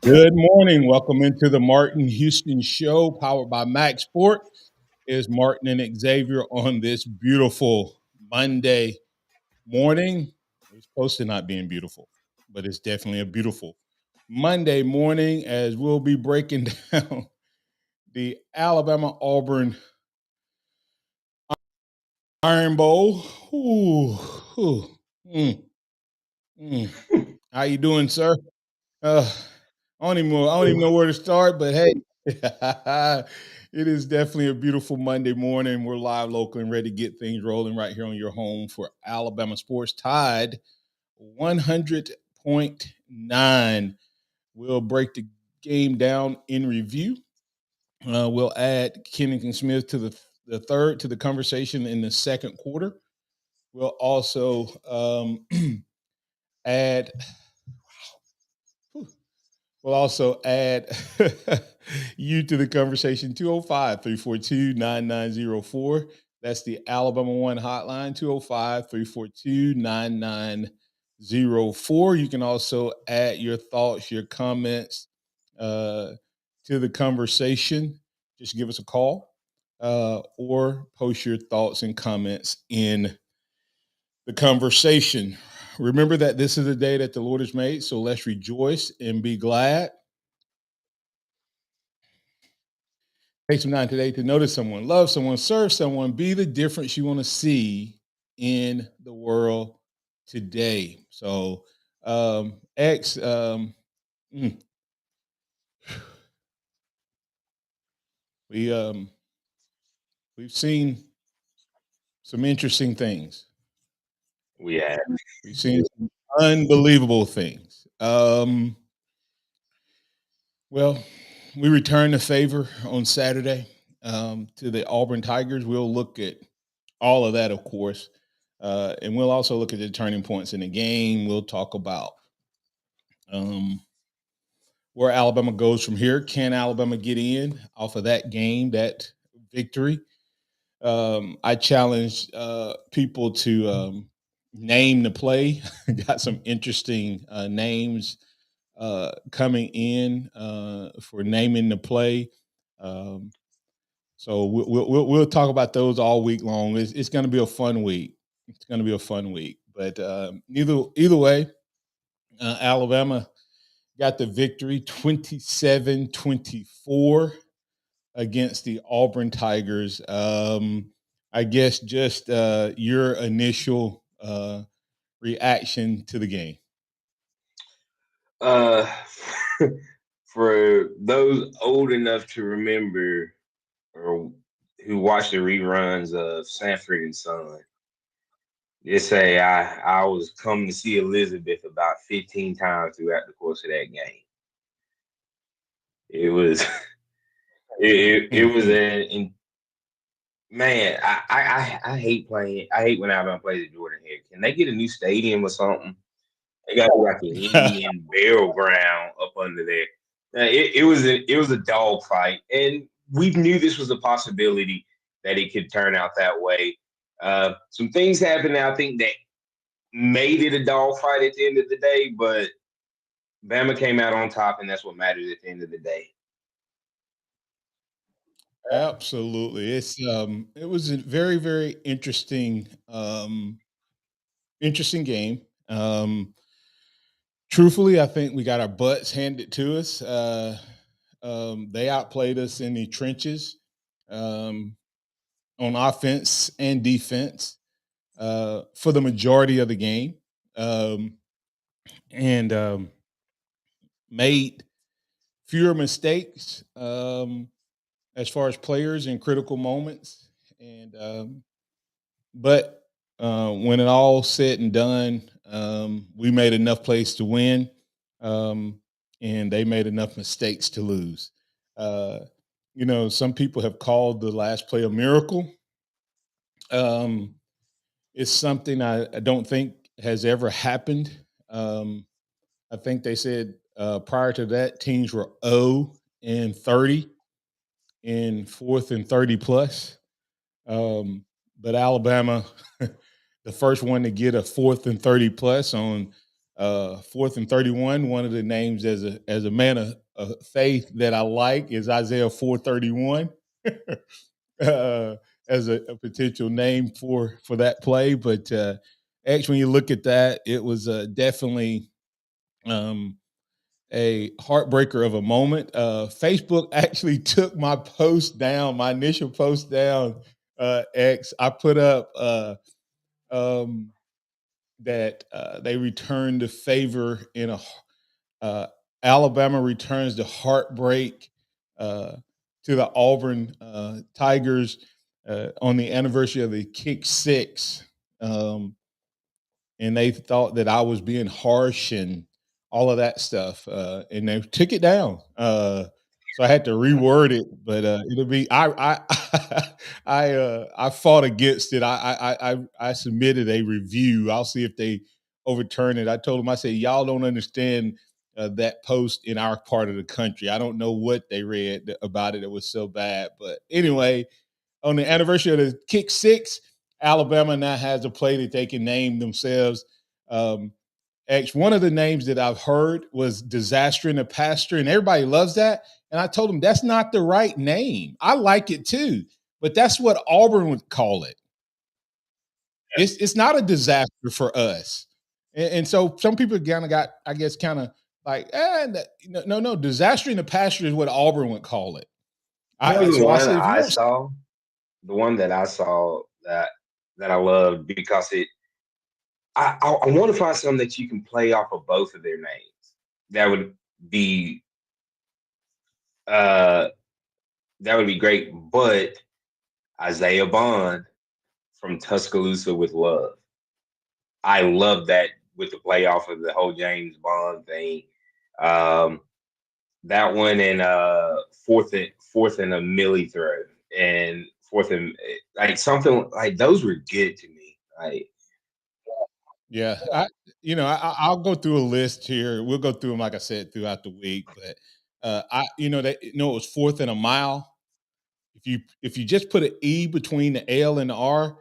Good morning. Welcome into the Martin Houston Show, powered by MaXSports. Is Martin and Xavier on this beautiful Monday morning? It's close to not being beautiful, but it's definitely a beautiful Monday morning as we'll be breaking down the Alabama Auburn Iron Bowl. Ooh, ooh, mm, mm. How you doing, sir? Uh, I don't even know where to start, but hey, it is definitely a beautiful Monday morning. We're live, local, and ready to get things rolling right here on your home for Alabama sports. Tied 100.9. We'll break the game down in review. We'll add Kennington Smith to the third to the conversation in the second quarter. We'll also add We'll also add you to the conversation 205 342 9904. That's the Alabama One hotline 205 342 9904. You can also add your thoughts, your comments to the conversation. Just give us a call or post your thoughts and comments in the conversation. Remember that this is a day that the Lord has made, so let's rejoice and be glad. Take some time today to notice someone, love someone, serve someone, be the difference you want to see in the world today. So, X, mm, we we've seen some interesting things. We have. We've seen some unbelievable things. Well, we return the favor on Saturday to the Auburn Tigers. We'll look at all of that, of course. And we'll also look at the turning points in the game. We'll talk about um, where Alabama goes from here. Can Alabama get in off of that game, that victory? I challenged people to name the play. Got some interesting names coming in for naming the play. Um, so we'll talk about those all week long. It's going to be a fun week. It's going to be a fun week. But either way, Alabama got the victory 27-24 against the Auburn Tigers. I guess just your initial reaction to the game. Uh, for those old enough to remember or who watched the reruns of Sanford and Son, they say I was coming to see Elizabeth about 15 times throughout the course of that game. It was it was man. I hate playing. I hate when Alabama plays at Jordan Hare. Can they get a new stadium or something? They got like an Indian burial ground up under there. It was a dog fight, and we knew this was a possibility that it could turn out that way. Some things happened, I think, that made it a dog fight at the end of the day, but Bama came out on top, and that's what matters at the end of the day. Absolutely. It was a very, very interesting game. Truthfully, I think we got our butts handed to us. They outplayed us in the trenches um, on offense and defense for the majority of the game, um, and made fewer mistakes as far as players in critical moments. And but when it all said and done, we made enough plays to win, um, and they made enough mistakes to lose. Uh, some people have called the last play a miracle. Um, it's something I don't think has ever happened. Um, I think they said prior to that, teams were 0-30 in fourth and 30 plus. But Alabama, the first one to get a fourth and 30 plus on 4th and 31. One of the names as a man of faith that I like is Isaiah 431. As a potential name for that play. But actually, when you look at that, it was definitely um, a heartbreaker of a moment. Facebook actually took my post down, my initial post down. X, I put up um, that they returned the favor in a uh, Alabama returns the heartbreak uh, to the Auburn Tigers on the anniversary of the kick six. Um, and they thought that I was being harsh and all of that stuff, and they took it down. So I had to reword it, but it'll be I fought against it. I submitted a review. I'll see if they overturn it. I told them, I said, y'all don't understand that post in our part of the country. I don't know what they read about it. It was so bad, but anyway, on the anniversary of the kick six, Alabama now has a play that they can name themselves. Um, one of the names that I've heard was Disaster in the Pasture, and everybody loves that. And I told them that's not the right name. I like it too, but that's what Auburn would call it. It's not a disaster for us. And so some people kind of got, I guess, kind of like, no, Disaster in the Pasture is what Auburn would call it. You know the So I one said, if you I want, saw, the one that I saw that I loved because I want to find something that you can play off of both of their names. That would be uh that would be great. But Isaiah Bond from Tuscaloosa with Love. I love that with the playoff of the whole James Bond thing. Um, that one and fourth and a millie throw and fourth and like something like those were good to me. Like yeah, I'll go through a list here. We'll go through them, like I said, throughout the week. But it was 4th and a mile. If you just put an E between the L and the R,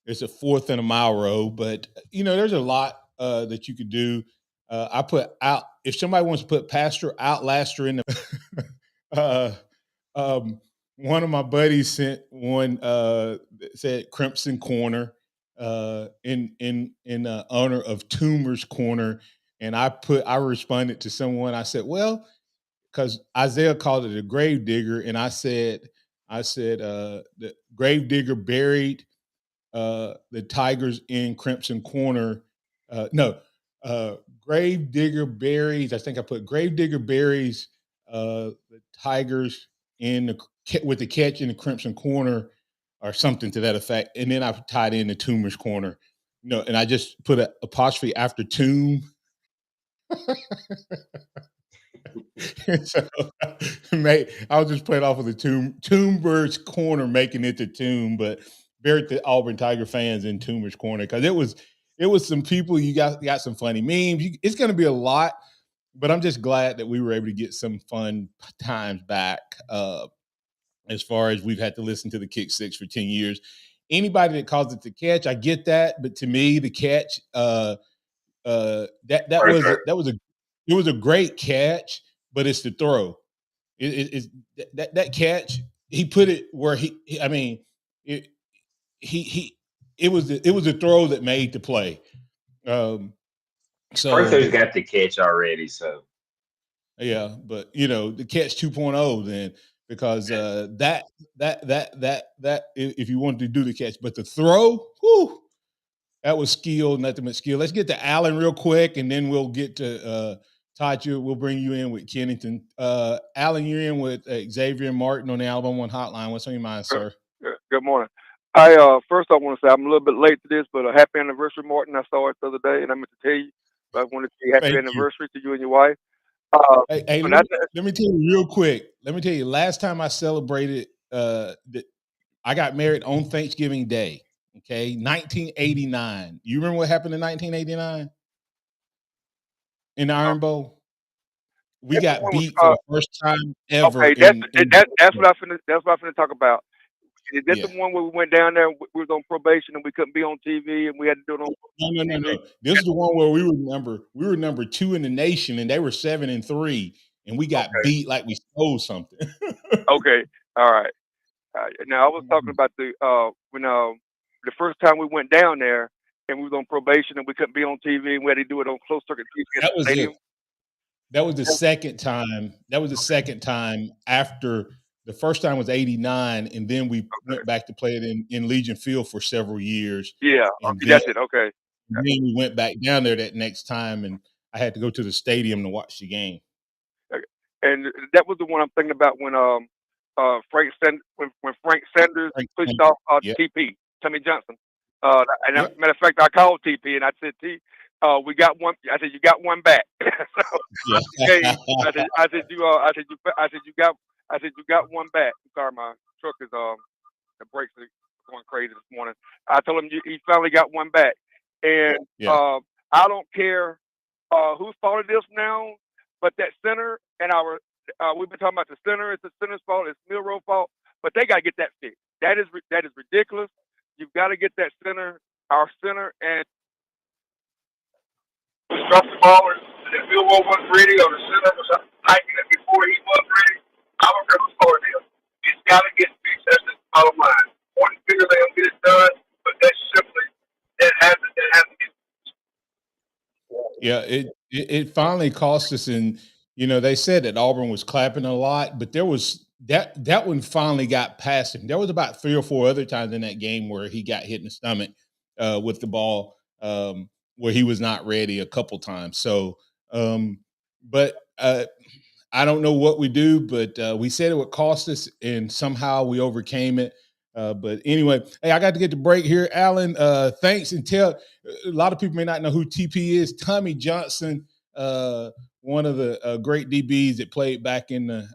it's a 4th and a mile row. But there's a lot that you could do. I put out if somebody wants to put Pastor Outlaster in the. uh, um, One of my buddies sent one that said Crimson Corner in honor of Toomer's Corner, and I responded to someone. I said, well, because Isaiah called it a grave digger, and I said the grave digger buried the Tigers in Crimson Corner. No, Grave Digger buries. I think I put Grave Digger buries the Tigers in with the catch in the Crimson Corner, or something to that effect. And then I tied in the Tumor's Corner. And I just put an apostrophe after tomb. So I'll just play it off of the Tombbird's Corner, making it to Tomb, but buried the Auburn Tiger fans in Tombbird's Corner, because it was some people. You got some funny memes. It's going to be a lot, but I'm just glad that we were able to get some fun times back. As far as we've had to listen to the kick six for 10 years. Anybody that calls it the catch, I get that, but to me, the catch, that right, was right. it was a great catch, but it's the throw. It's that catch. He put it where I mean, it he it was a throw that made the play. Um, so Arthur's got the catch already, so yeah, but the catch 2.0 then, because that if you wanted to do the catch, but the throw, whew, that was skill, nothing but skill. Let's get to Allen real quick, and then we'll get to Todd. We'll bring you in with Kennington. Allen, you're in with Xavier Martin on the Alabama One Hotline. What's on your mind, Uh, sir? Good morning. I first I want to say I'm a little bit late to this, but a happy anniversary, Martin. I saw it the other day, and I meant to tell you. But I wanted to say happy Thank you. anniversary to you and your wife. Uh, Hey, but I, let me tell you real quick. Let me tell you, last time I celebrated, I got married on Thanksgiving Day. Okay, 1989. You remember what happened in 1989 in the uh, Iron Bowl? We got everyone was beat for the first time ever okay. in. That's what I finna talk about. Is that Yeah. the one where we went down there and we was on probation and we couldn't be on TV and we had to do it on No. TV? This is the one where we were number 2 in the nation, and they were 7-3, and we got Okay. beat like we stole something. Okay. All right. Now I was talking about when the first time we went down there and we was on probation and we couldn't be on TV and we had to do it on closed circuit TV at That the was stadium. it. That was the second time. That was the second time after the first time was '89, and then we went back to play it in Legion Field for several years, Yeah. and That's it. Okay. then we went back down there that next time, and I had to go to the stadium to watch the game. And that was the one I'm thinking about when Frank Sanders Frank pushed Sanders. off Yep. TP, Tommy Johnson. And Yep. matter of fact, I called TP and I said, we got one. I said, you got one back. So Yeah. I said you got one back. Sorry, my truck is the brakes are going crazy this morning. I told him he finally got one back, and Yeah. I don't care whose fault it is now, but that center and we've been talking about the center. It's the center's fault. It's Milroe's fault, but they got to get that fixed. That is ridiculous. You've got to get that center, our center, and drop the ball, and if Milroe wasn't ready or the center was hiking it before he was ready, I don't care whose fault it is. It's got to get fixed. That's the bottom line. One figure they don't get it done, but that's simply that hasn't get. Yeah, it finally cost us, and they said that Auburn was clapping a lot, but there was that one finally got past him. There was about 3 or 4 other times in that game where he got hit in the stomach with the ball, where he was not ready a couple times. So, but I don't know what we do, but we said it would cost us, and somehow we overcame it. But anyway, hey, I got to get the break here. Alan, thanks, and tell a lot of people may not know who TP is. Tommy Johnson, one of the great DBs that played back in the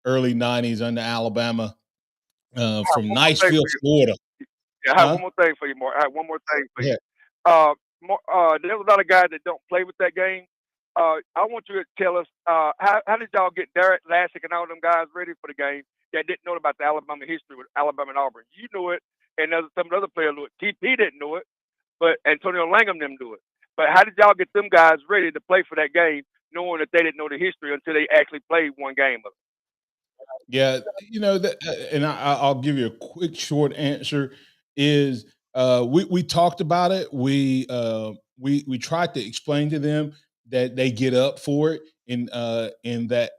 early '90s under Alabama, from Niceville, Florida. Yeah, I have one more thing for you, Mark. I have one more thing for you. Yeah. There's a lot of guys that don't play with that game. I want you to tell us how did y'all get Derek Lassick and all them guys ready for the game that didn't know about the Alabama history with Alabama and Auburn? You knew it, and some of the other players knew it. TP didn't know it, but Antonio Langham them knew it. But how did y'all get them guys ready to play for that game, knowing that they didn't know the history until they actually played one game of it? Yeah, and I'll give you a quick, short answer. Is we talked about it. We tried to explain to them that they get up for it, and back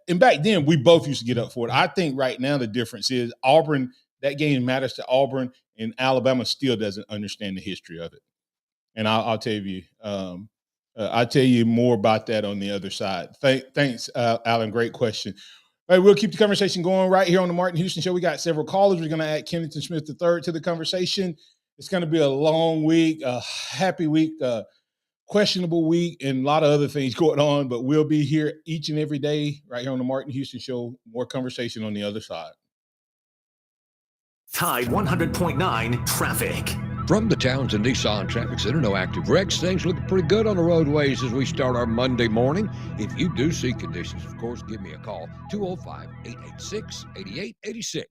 then we both used to get up for it. I think right now the difference is Auburn. That game matters to Auburn, and Alabama still doesn't understand the history of it. And I'll tell you. I'll tell you more about that on the other side. Thanks, Alan. Great question. All right, we'll keep the conversation going right here on the Martin Houston Show. We got several callers. We're going to add Kennington Smith III to the conversation. It's going to be a long week, a happy week, questionable week, and a lot of other things going on. But we'll be here each and every day right here on the Martin Houston Show. More conversation on the other side. Tide 100.9 traffic. From the Townsend Nissan Traffic Center, no active wrecks. Things looking pretty good on the roadways as we start our Monday morning. If you do see conditions, of course, give me a call, 205-886-8886.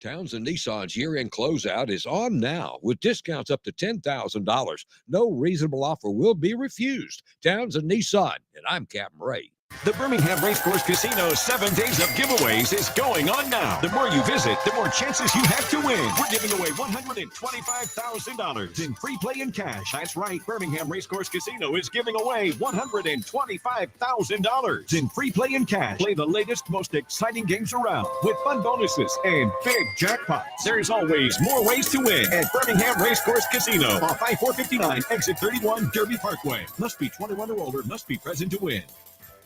Townsend Nissan's year-end closeout is on now with discounts up to $10,000. No reasonable offer will be refused. Townsend Nissan, and I'm Captain Ray. The Birmingham Racecourse Casino's 7 days of giveaways is going on now. The more you visit, the more chances you have to win. We're giving away $125,000 in free play and cash. That's right, Birmingham Racecourse Casino is giving away $125,000 in free play and cash. Play the latest, most exciting games around with fun bonuses and big jackpots. There's always more ways to win at Birmingham Racecourse Casino off I-459, exit 31, Derby Parkway. Must be 21 or older, must be present to win.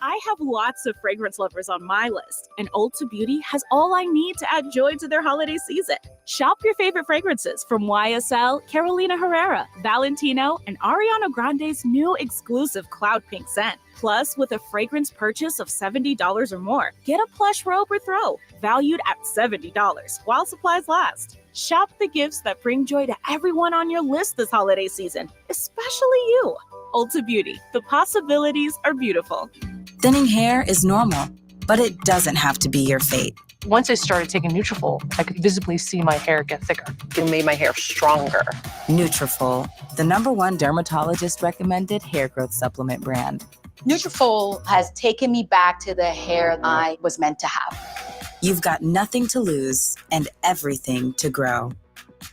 I have lots of fragrance lovers on my list, and Ulta Beauty has all I need to add joy to their holiday season. Shop your favorite fragrances from YSL, Carolina Herrera, Valentino, and Ariana Grande's new exclusive Cloud Pink scent. Plus, with a fragrance purchase of $70 or more, get a plush robe or throw, valued at $70 while supplies last. Shop the gifts that bring joy to everyone on your list this holiday season, especially you. Ulta Beauty, the possibilities are beautiful. Thinning hair is normal, but it doesn't have to be your fate. Once I started taking Nutrafol, I could visibly see my hair get thicker. It made my hair stronger. Nutrafol, the #1 dermatologist recommended hair growth supplement brand. Nutrafol has taken me back to the hair I was meant to have. You've got nothing to lose and everything to grow.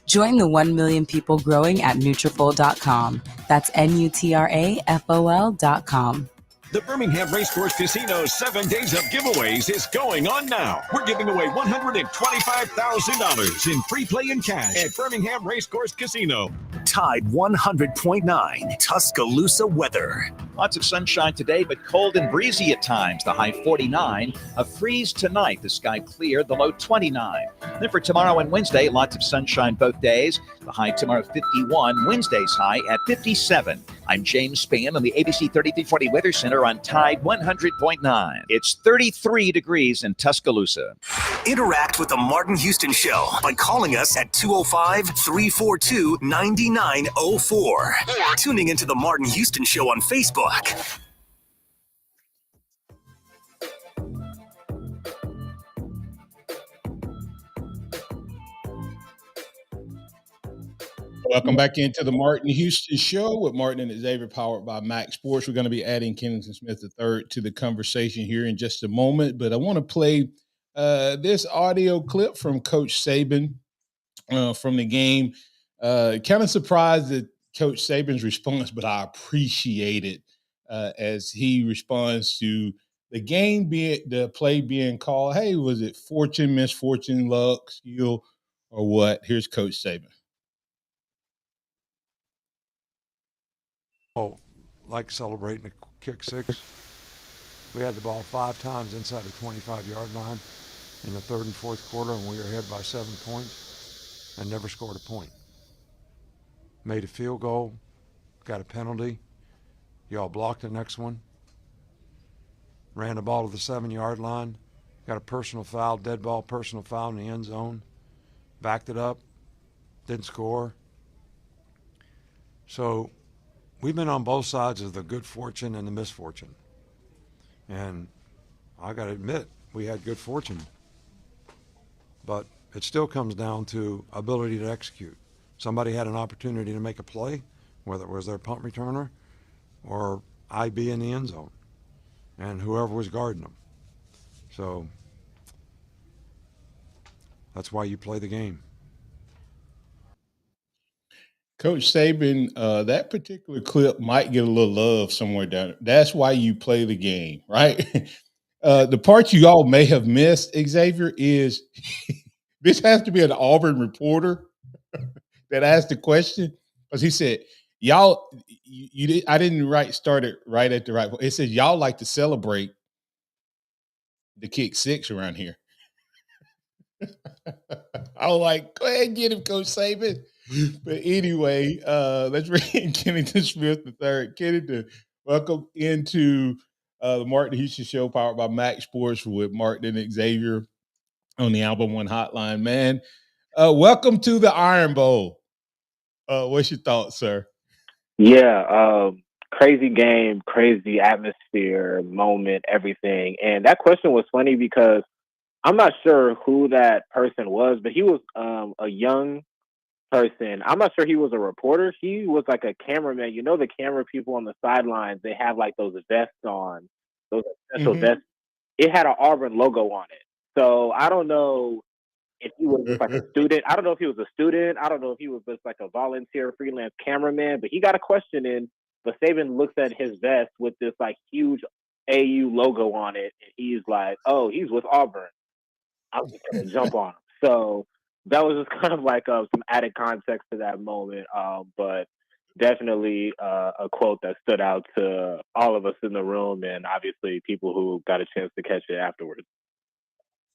Join the 1 million people growing at Nutrafol.com. That's Nutrafol.com. The Birmingham Racecourse Casino's 7 days of giveaways is going on now. We're giving away $125,000 in free play and cash at Birmingham Racecourse Casino. Tide 100.9 Tuscaloosa weather. Lots of sunshine today, but cold and breezy at times. The high 49. A freeze tonight. The sky clear. The low 29. Then for tomorrow and Wednesday, lots of sunshine both days. The high tomorrow 51. Wednesday's high at 57. I'm James Spann on the ABC 3340 Weather Center on Tide 100.9. It's 33 degrees in Tuscaloosa. Interact with the Martin Houston Show by calling us at 205-342-9904 or tuning into the Martin Houston Show on Facebook. Welcome back into the Martin Houston Show with Martin and Xavier, powered by MaXSports. We're going to be adding Kennington Smith III to the conversation here in just a moment, but I want to play this audio clip from Coach Saban from the game. Kind of surprised at Coach Saban's response, but I appreciate it as he responds to the play being called. Hey, was it fortune, misfortune, luck, skill, or what? Here's Coach Saban. Oh, like celebrating a kick six. We had the ball 5 times inside the 25-yard line in the third and fourth quarter, and we were ahead by 7 points and never scored a point. Made a field goal, got a penalty. Y'all blocked the next one. Ran the ball to the 7-yard line, got a personal foul, dead ball personal foul in the end zone. Backed it up, didn't score. So we've been on both sides of the good fortune and the misfortune. And I got to admit, we had good fortune. But it still comes down to ability to execute. Somebody had an opportunity to make a play, whether it was their punt returner or IB in the end zone, and whoever was guarding them. So that's why you play the game. Coach Saban, that particular clip might get a little love somewhere down there. That's why you play the game, right? The part you all may have missed, Xavier, is this has to be an Auburn reporter that asked the question, because he said, y'all, I didn't start it right at the right point. It said, y'all like to celebrate the kick six around here. I was like, go ahead and get him, Coach Saban. But anyway, let's bring in Kennington Smith III. Kennington, welcome into the Martin Houston Show, powered by MaXSports with Martin and Xavier on the Album One Hotline. Man, welcome to the Iron Bowl. What's your thoughts, sir? Yeah, crazy game, crazy atmosphere, moment, everything. And that question was funny because I'm not sure who that person was, but he was a young person. I'm not sure he was a reporter. He was like a cameraman. You know, the camera people on the sidelines, they have like those vests on, those special vests. It had an Auburn logo on it. So I don't know if he was just like a student. I don't know if he was a student. I don't know if he was just like a volunteer freelance cameraman, but he got a question in. But Saban looks at his vest with this like huge AU logo on it, and he's like, oh, he's with Auburn. I'm just going to jump on him. So that was just kind of like some added context to that moment. But definitely a quote that stood out to all of us in the room, and obviously people who got a chance to catch it afterwards.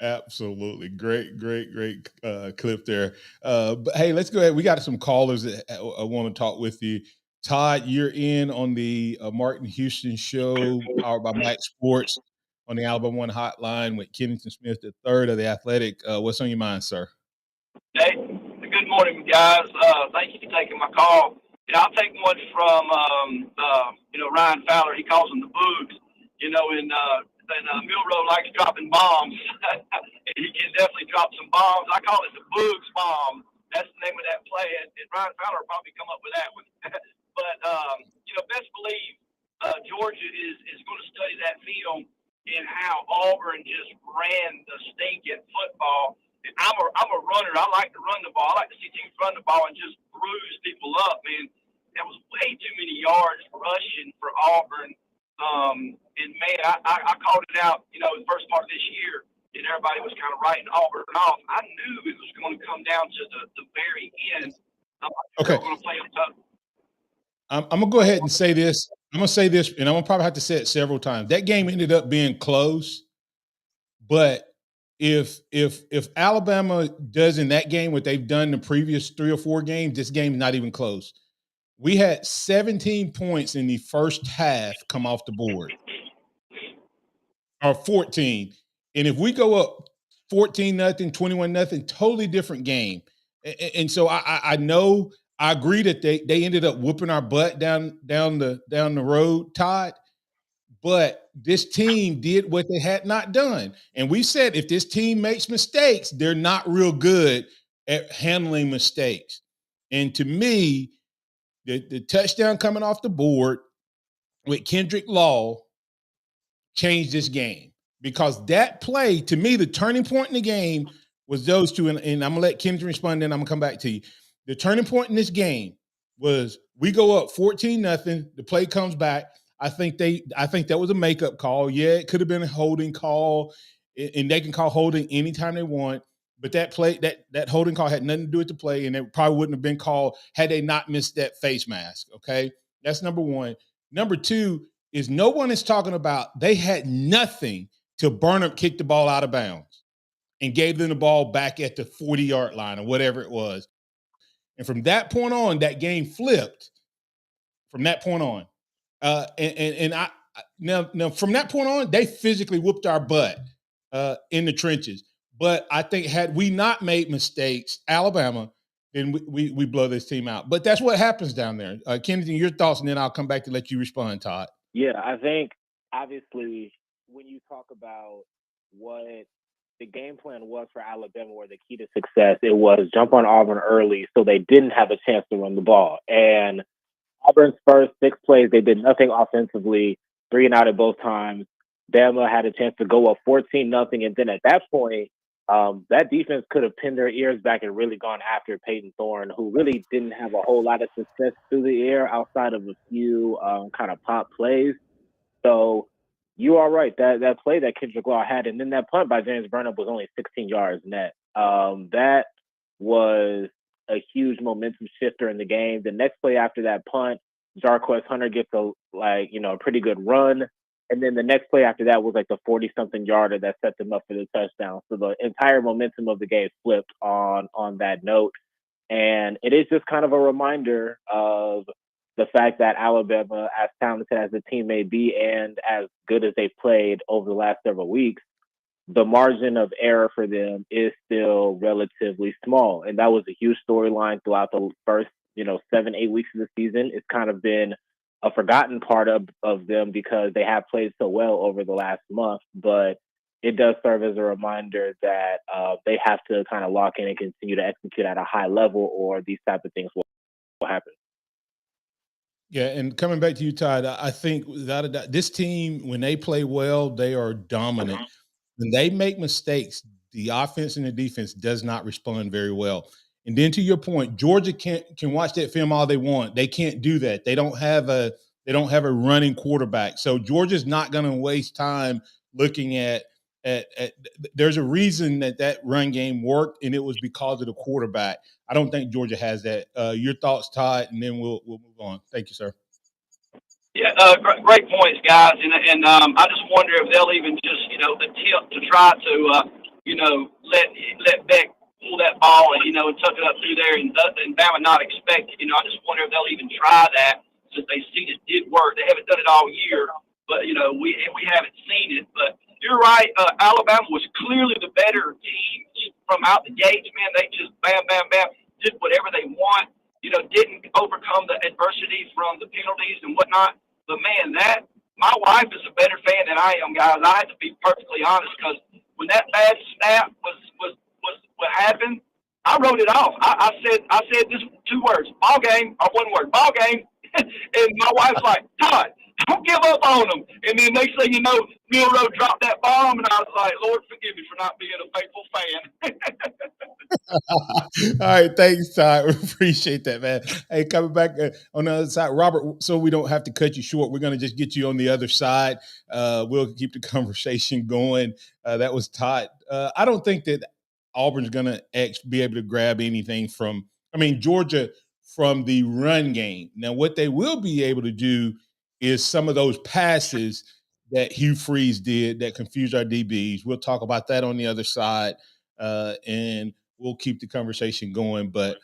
Absolutely. Great clip there. But hey, let's go ahead. We got some callers that I want to talk with you. Todd, you're in on the Martin Houston Show, powered by MaXSports, on the Alabama One Hotline with Kennington Smith III of The Athletic. What's on your mind, sir? Hey, good morning, guys. Thank you for taking my call. I'll take one from, Ryan Fowler. He calls them the Boogs. In Mill Road likes dropping bombs. he can definitely drop some bombs. I call it the Boogs bomb. That's the name of that play, and Ryan Fowler will probably come up with that one. But best believe Georgia is going to study that film and how Auburn just ran the stinking football. And I'm a runner. I like to run the ball. I like to see teams run the ball and just bruise people up. Man, that was way too many yards rushing for Auburn. And man, I called it out. The first part of this year. And everybody was kind of writing Auburn off. I knew it was going to come down to the very end. Okay. Going to play them tough. I'm going to go ahead and say this. I'm going to say this, and I'm going to probably have to say it several times. That game ended up being close, but if Alabama does in that game what they've done the previous 3 or 4 games, this game is not even close. We had 17 points in the first half come off the board, or 14. And if we go up 14-0, 21-0, totally different game. And so I know I agree that they ended up whooping our butt down the road, Todd. But this team did what they had not done. And we said if this team makes mistakes, they're not real good at handling mistakes. And to me, the touchdown coming off the board with Kendrick Law changed this game. Because that play, to me, the turning point in the game was those two. And I'm going to let Kendrick respond, then I'm going to come back to you. The turning point in this game was we go up 14-0. The play comes back. I think that was a makeup call. Yeah, it could have been a holding call, and they can call holding anytime they want. But that play, that holding call had nothing to do with the play, and it probably wouldn't have been called had they not missed that face mask. Okay, that's number one. Number two is no one is talking about they had nothing till Burnham kicked the ball out of bounds and gave them the ball back at the 40-yard line or whatever it was. And from that point on, that game flipped. From that point on. Now from that point on, they physically whooped our butt in the trenches. But I think had we not made mistakes, Alabama, then we blow this team out. But that's what happens down there. Kennedy, your thoughts, and then I'll come back to let you respond, Todd. Yeah, I think obviously when you talk about what the game plan was for Alabama or the key to success, it was jump on Auburn early so they didn't have a chance to run the ball. And Auburn's first 6 plays, they did nothing offensively, 3 and out at both times. Bama had a chance to go up 14-0. And then at that point, that defense could have pinned their ears back and really gone after Peyton Thorne, who really didn't have a whole lot of success through the air outside of a few kind of pop plays. So you are right. That play that Kendrick Law had, and then that punt by James Burnham was only 16 yards net. That was a huge momentum shifter in the game. The next play after that punt, Jarquez Hunter gets a pretty good run. And then the next play after that was like the 40-something yarder that set them up for the touchdown. So the entire momentum of the game flipped on that note. And it is just kind of a reminder of the fact that Alabama, as talented as the team may be and as good as they've played over the last several weeks, the margin of error for them is still relatively small. And that was a huge storyline throughout the first, 7-8 weeks of the season. It's kind of been a forgotten part of them because they have played so well over the last month. But it does serve as a reminder that they have to kind of lock in and continue to execute at a high level, or these type of things will happen. Yeah, and coming back to you, Todd, I think without a doubt, this team, when they play well, they are dominant. When they make mistakes, the offense and the defense does not respond very well. And then to your point, Georgia can watch that film all they want. They can't do that. They don't have a running quarterback. So Georgia's not going to waste time looking at there's a reason that run game worked, and it was because of the quarterback. I don't think Georgia has that. Your thoughts, Todd, and then we'll move on. Thank you, sir. Yeah, great points, guys. And I just wonder if they'll even just, attempt to try to, let Beck pull that ball and, and tuck it up through there and Bama not expect it. I just wonder if they'll even try that since they seen it did work. They haven't done it all year, but, we haven't seen it. But you're right. Alabama was clearly the better team from out the gates, man. They just bam, bam, bam, did whatever they want, didn't overcome the adversity from the penalties and whatnot. But, man, my wife is a better fan than I am, guys. I have to be perfectly honest because when that bad snap was what happened, I wrote it off. I said just 2 words, ball game, or 1 word, ball game. And my wife's like, Todd, don't give up on them. And then next thing you know, Milroe dropped that bomb, and I was like, Lord, forgive me for not being a faithful fan. All right, thanks, Todd. We appreciate that, man. Hey, coming back on the other side, Robert, so we don't have to cut you short, we're going to just get you on the other side. We'll keep the conversation going. That was Todd. I don't think that Auburn's going to be able to grab anything from, Georgia from the run game. Now, what they will be able to do is some of those passes that Hugh Freeze did that confused our DBs. We'll talk about that on the other side, and we'll keep the conversation going. But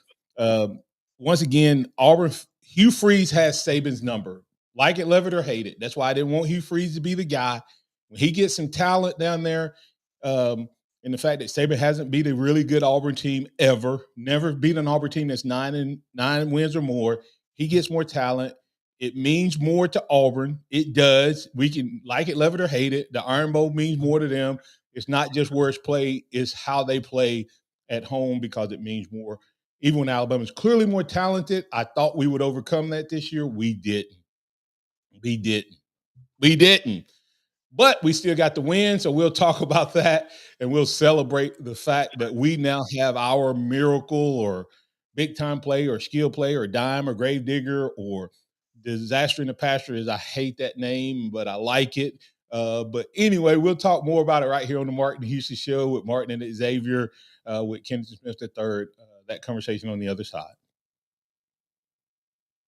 once again, Auburn, Hugh Freeze has Saban's number. Like it, love it, or hate it. That's why I didn't want Hugh Freeze to be the guy. When he gets some talent down there, and the fact that Saban hasn't beat a really good Auburn team ever, never beat an Auburn team that's 9 wins or more. He gets more talent. It means more to Auburn. It does. We can like it, love it, or hate it. The Iron Bowl means more to them. It's not just where it's played, it's how they play at home because it means more. Even when Alabama's clearly more talented, I thought we would overcome that this year. We didn't. But we still got the win, so we'll talk about that, and we'll celebrate the fact that we now have our miracle or big-time play or skill play or dime or grave digger or disaster in the pasture. I hate that name, but I like it. But anyway, we'll talk more about it right here on the Martin Houston Show with Martin and Xavier, with Kennington Smith III. That conversation on the other side.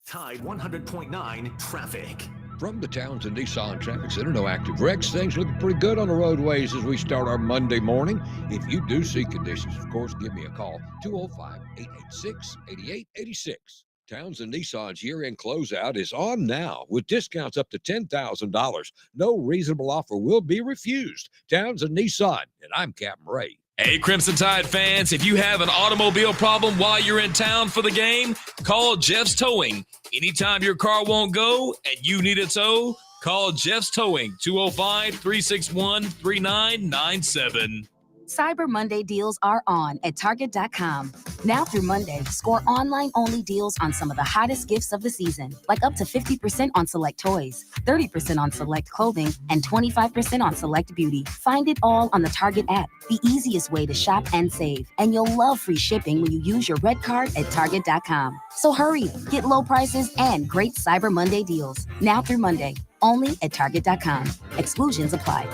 Tide 100.9 traffic. From the Townsend Nissan Traffic Center, no active wrecks. Things looking pretty good on the roadways as we start our Monday morning. If you do see conditions, of course, give me a call, 205-886-8886. Townsend Nissan's year-end closeout is on now with discounts up to $10,000. No reasonable offer will be refused. Townsend Nissan, and I'm Captain Ray. Hey, Crimson Tide fans, if you have an automobile problem while you're in town for the game, call Jeff's Towing. Anytime your car won't go and you need a tow, call Jeff's Towing, 205-361-3997. Cyber Monday deals are on at Target.com. Now through Monday, score online-only deals on some of the hottest gifts of the season, like up to 50% on select toys, 30% on select clothing, and 25% on select beauty. Find it all on the Target app, the easiest way to shop and save. And you'll love free shipping when you use your red card at Target.com. So hurry, get low prices and great Cyber Monday deals. Now through Monday, only at Target.com. Exclusions apply.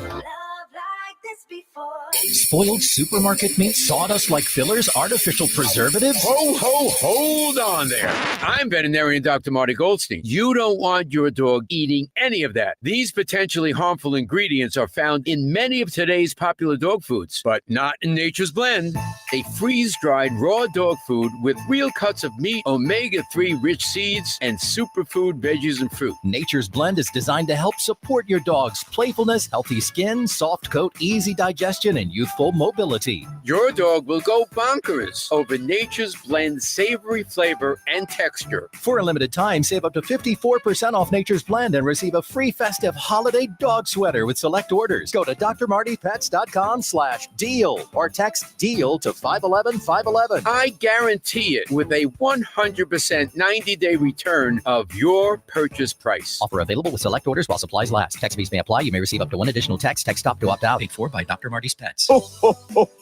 Spoiled supermarket meat, sawdust like fillers, artificial preservatives? Hold on there. I'm veterinarian Dr. Marty Goldstein. You don't want your dog eating any of that. These potentially harmful ingredients are found in many of today's popular dog foods, but not in Nature's Blend, a freeze-dried raw dog food with real cuts of meat, omega-3 rich seeds, and superfood veggies and fruit. Nature's Blend is designed to help support your dog's playfulness, healthy skin, soft coat, easy digestion, and youthful mobility. Your dog will go bonkers over Nature's Blend savory flavor and texture. For a limited time, save up to 54% off Nature's Blend and receive a free festive holiday dog sweater with select orders. Go to drmartypets.com/deal or text DEAL to 511-511. I guarantee it with a 100% 90-day return of your purchase price. Offer available with select orders while supplies last. Text fees may apply. You may receive up to 1 additional text. Text stop to opt out. Paid for by Dr. Marty's Pets.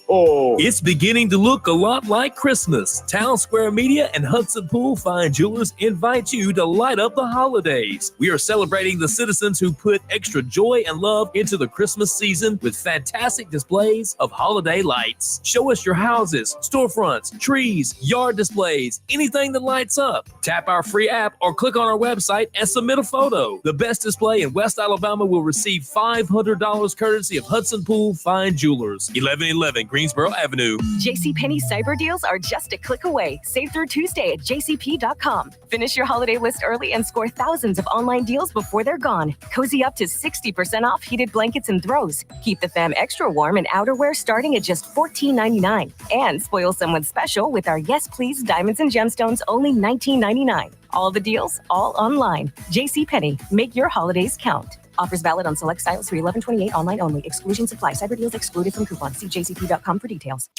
It's beginning to look a lot like Christmas. Town Square Media and Hudson Pool Fine Jewelers invite you to light up the holidays. We are celebrating the citizens who put extra joy and love into the Christmas season with fantastic displays of holiday lights. Show us your houses, storefronts, trees, yard displays, anything that lights up. Tap our free app or click on our website and submit a photo. The best display in West Alabama will receive $500 courtesy of Hudson Pool Fine Jewelers, 1111 Greensboro Avenue. JCPenney cyber deals are just a click away. Save through Tuesday at jcp.com. Finish your holiday list early and score thousands of online deals before they're gone. Cozy up to 60% off heated blankets and throws. Keep the fam extra warm in outerwear starting at just $14.99. And spoil someone special with our Yes Please Diamonds and Gemstones only $19.99. All the deals, all online. JCPenney, make your holidays count. Offers valid on select styles through 11/28 online only. Exclusions apply. Cyber deals excluded from coupons. See jcp.com for details.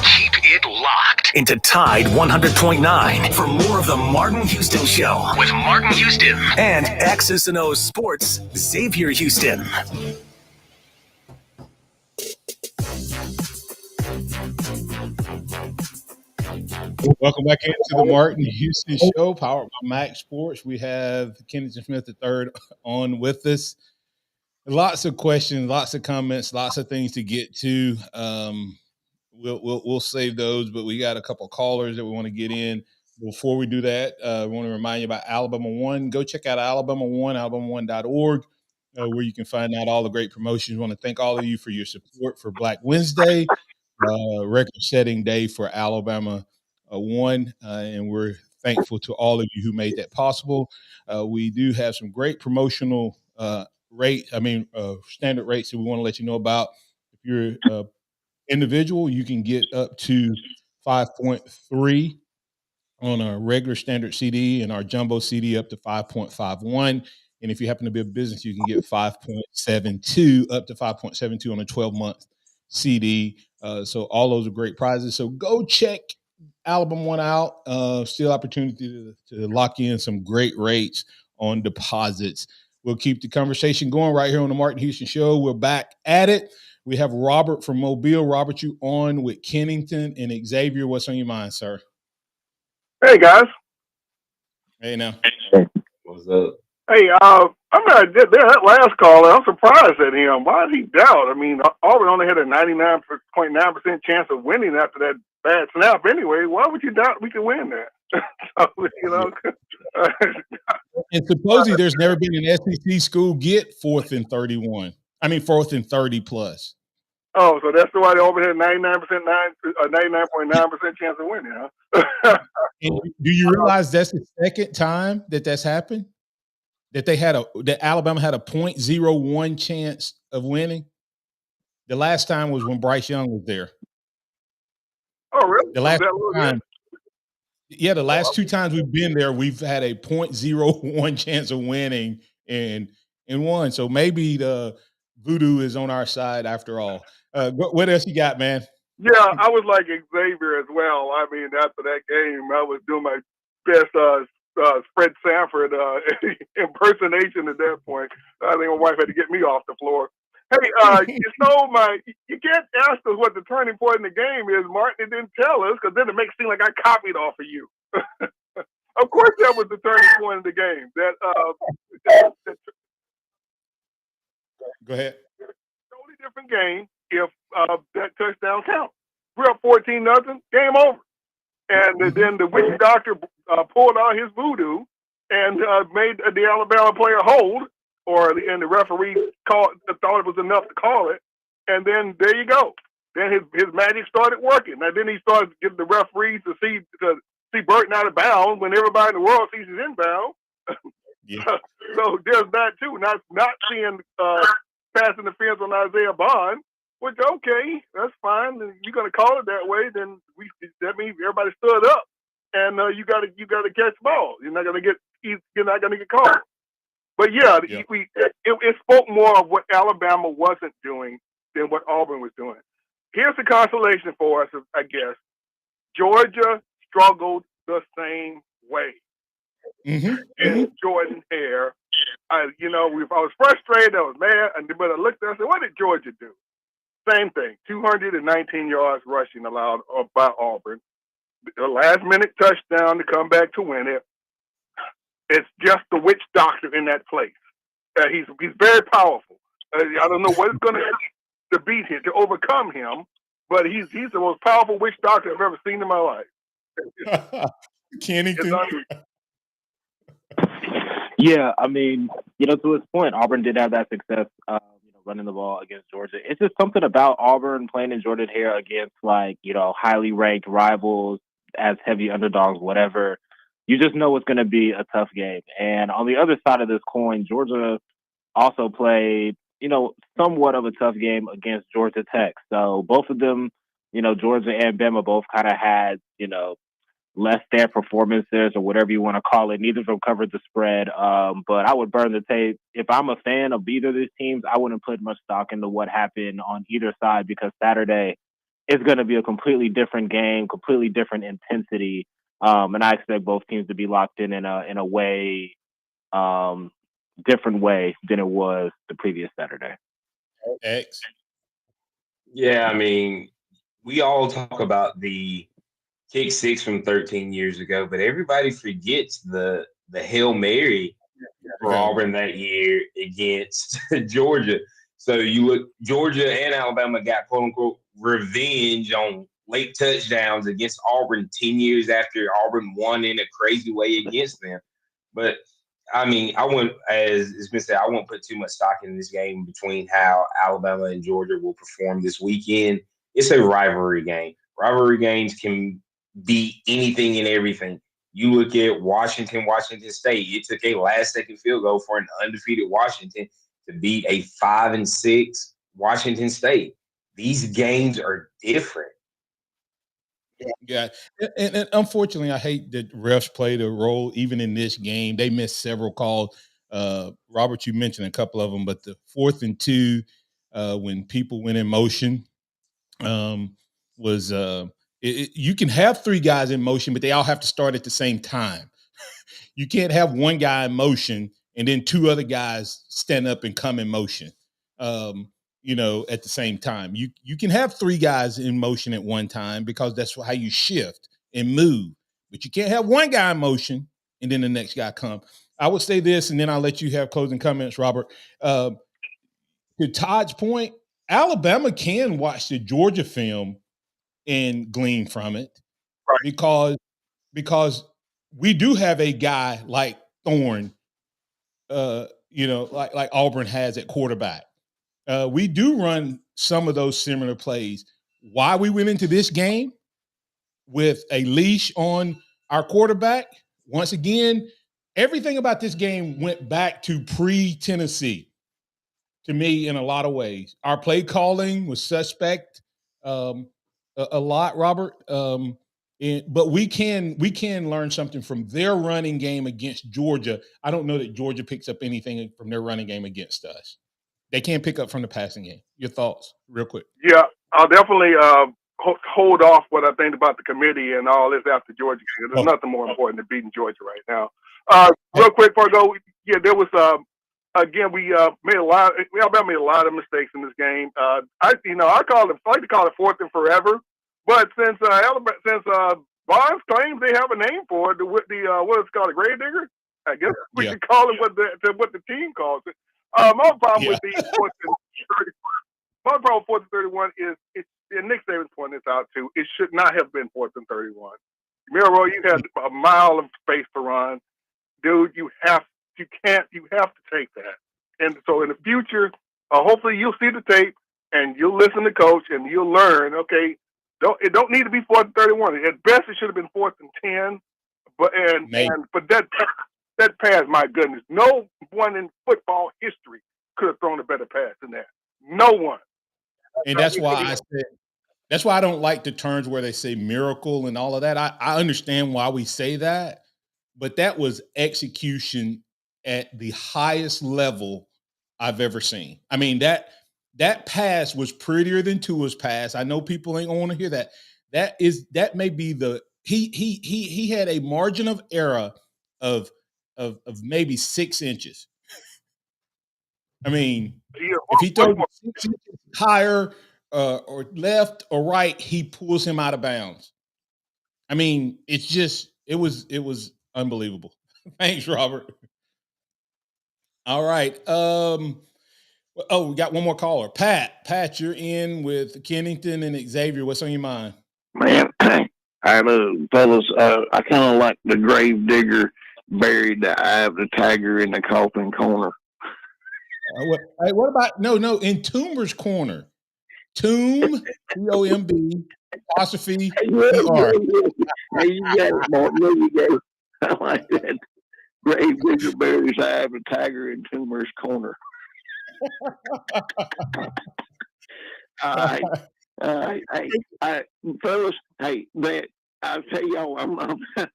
Keep it locked into Tide 100.9 for more of the Martin Houston Show with Martin Houston and X's and O's Sports Xavier Houston. Welcome back into the Martin Houston Show, powered by MaXSports. We have Kennington Smith III on with us. Lots of questions, lots of comments, lots of things to get to. We'll save those, but we got a couple of callers that we want to get in. Before we do that, I want to remind you about Alabama One. Go check out Alabama One, alabama1.org, where you can find out all the great promotions. I want to thank all of you for your support for Black Wednesday, record-setting day for Alabama One, and we're thankful to all of you who made that possible. We do have some great promotional standard rates that we want to let you know about. If you're individual, you can get up to 5.3 on a regular standard CD, and our jumbo CD up to 5.51. And if you happen to be a business, you can get 5.72 up to 5.72 on a 12-month CD. So all those are great prizes. So go check Alabama One out. Still opportunity to lock in some great rates on deposits. We'll keep the conversation going right here on the Martin Houston Show. We're back at it. We have Robert from Mobile. Robert, you on with Kennington and Xavier. What's on your mind, sir? Hey, guys. Hey, now. What's up? Hey, that last caller, I'm surprised at him. Why did he doubt? I mean, Auburn only had a 99.9% chance of winning after that bad snap anyway. Why would you doubt we could win that? And supposedly there's never been an SEC school get 4th and 31. I mean, 4th and 30 plus. Oh, so that's why they Auburn had 99.9% chance of winning, huh? And do you realize that's the second time that's happened? That Alabama had a 0.01 chance of winning? The last time was when Bryce Young was there. Oh, really? The last two times we've been there, we've had a 0.01 chance of winning and won. So maybe the voodoo is on our side after all. What else you got, man? Yeah, I was like Xavier as well. I mean, after that game, I was doing my best Fred Sanford impersonation at that point. I think my wife had to get me off the floor. Hey, you can't ask us what the turning point in the game is, Martin. It didn't tell us, because then it makes it seem like I copied off of you. Of course, that was the turning point in the game. Go ahead. Totally different game if that touchdown counts. We're up 14-0, game over. And then the witch doctor pulled out his voodoo and made the Alabama player hold, and the referee thought it was enough to call it. And then there you go. Then his magic started working. Now then he started getting the referees to see Burton out of bounds when everybody in the world sees he's inbound. Yeah. So there's that too. Not seeing pass interference on Isaiah Bond. Which, okay, that's fine. You're gonna call it that way, then that means everybody stood up, and you gotta catch the ball. You're not gonna get called. But yeah. It spoke more of what Alabama wasn't doing than what Auburn was doing. Here's the consolation for us, I guess. Georgia struggled the same way. And Jordan Hare, I was frustrated. I was mad, but I looked at it and said, what did Georgia do? Same thing, 219 yards rushing allowed by Auburn. A last-minute touchdown to come back to win it. It's just the witch doctor in that place. He's very powerful. I don't know what it's going to take to beat him, to overcome him, but he's the most powerful witch doctor I've ever seen in my life. Kennington. Yeah, I mean, to his point, Auburn did have that success running the ball against Georgia. It's just something about Auburn playing in Jordan Hare against highly ranked rivals as heavy underdogs, whatever. You just know it's going to be a tough game. And on the other side of this coin, Georgia also played, somewhat of a tough game against Georgia Tech. So both of them, Georgia and Bama both kind of had, less than performances or whatever you want to call it. Neither of them covered the spread. But I would burn the tape. If I'm a fan of either of these teams, I wouldn't put much stock into what happened on either side, because Saturday is going to be a completely different game, completely different intensity. And I expect both teams to be locked in a way, different way than it was the previous Saturday. X. Yeah, I mean, we all talk about the kick six from 13 years ago, but everybody forgets the Hail Mary for Auburn that year against Georgia. So you look, Georgia and Alabama got quote unquote revenge on late touchdowns against Auburn 10 years after Auburn won in a crazy way against them. But I mean, I wouldn't, as it's been said, I won't put too much stock in this game between how Alabama and Georgia will perform this weekend. It's a rivalry game. Rivalry games can be anything and everything. You look at Washington State. It took a last-second field goal for an undefeated Washington to beat a 5-6 Washington State. These games are different. Yeah, and unfortunately, I hate that refs played a role even in this game. They missed several calls. Robert, you mentioned a couple of them, but the 4th and 2, when people went in motion, was you can have 3 guys in motion, but they all have to start at the same time. You can't have one guy in motion and then 2 other guys stand up and come in motion. At the same time. You can have 3 guys in motion at one time because that's how you shift and move. But you can't have one guy in motion and then the next guy come. I would say this, and then I'll let you have closing comments, Robert. To Todd's point, Alabama can watch the Georgia film and glean from it, because we do have a guy like Thorne, like Auburn has at quarterback. We do run some of those similar plays. Why we went into this game with a leash on our quarterback, once again, everything about this game went back to pre-Tennessee to me in a lot of ways. Our play calling was suspect a lot, Robert. But we can learn something from their running game against Georgia. I don't know that Georgia picks up anything from their running game against us. They can't pick up from the passing game. Your thoughts, real quick? Yeah, I'll definitely hold off what I think about the committee and all this after Georgia game. There's nothing more important than beating Georgia right now. Real quick before I go, yeah, there was again Alabama made a lot of mistakes in this game. I like to call it 4th and forever, but since Bonds claims they have a name for it, what is it called, a grave digger? I guess we should call it what the team calls it. My problem with the 4th and 31 is and Nick Saban's pointed this out too. It should not have been 4th and 31. Milroy, you had a mile of space to run, dude. You have to take that. And so in the future, hopefully you'll see the tape and you'll listen to coach and you'll learn. Okay, it don't need to be 4th and 31. At best, it should have been 4th and 10. But that pass, my goodness, no one in football history could have thrown a better pass than that. No one. And that's why I don't like the terms where they say miracle and all of that. I understand why we say that, but that was execution at the highest level I've ever seen. I mean, that pass was prettier than Tua's pass. I know people ain't want to hear that. That may be he had a margin of error of maybe 6 inches. I mean, if he throws 6 inches higher or left or right, he pulls him out of bounds. I mean, it was unbelievable. Thanks, Robert. All right. We got one more caller. Pat, you're in with Kennington and Xavier. What's on your mind? Man, fellas, I kind of like the grave digger buried the eye of the tiger in the coffin corner. What about no in Toomer's corner? Tomb, T-O-M-B, apostrophe E-R. Hey, you got it, Martin. There you go. I like that. Grave digger buried his eye of the tiger in Toomer's corner. All right. Fellas, hey, I'll tell y'all, I'm kind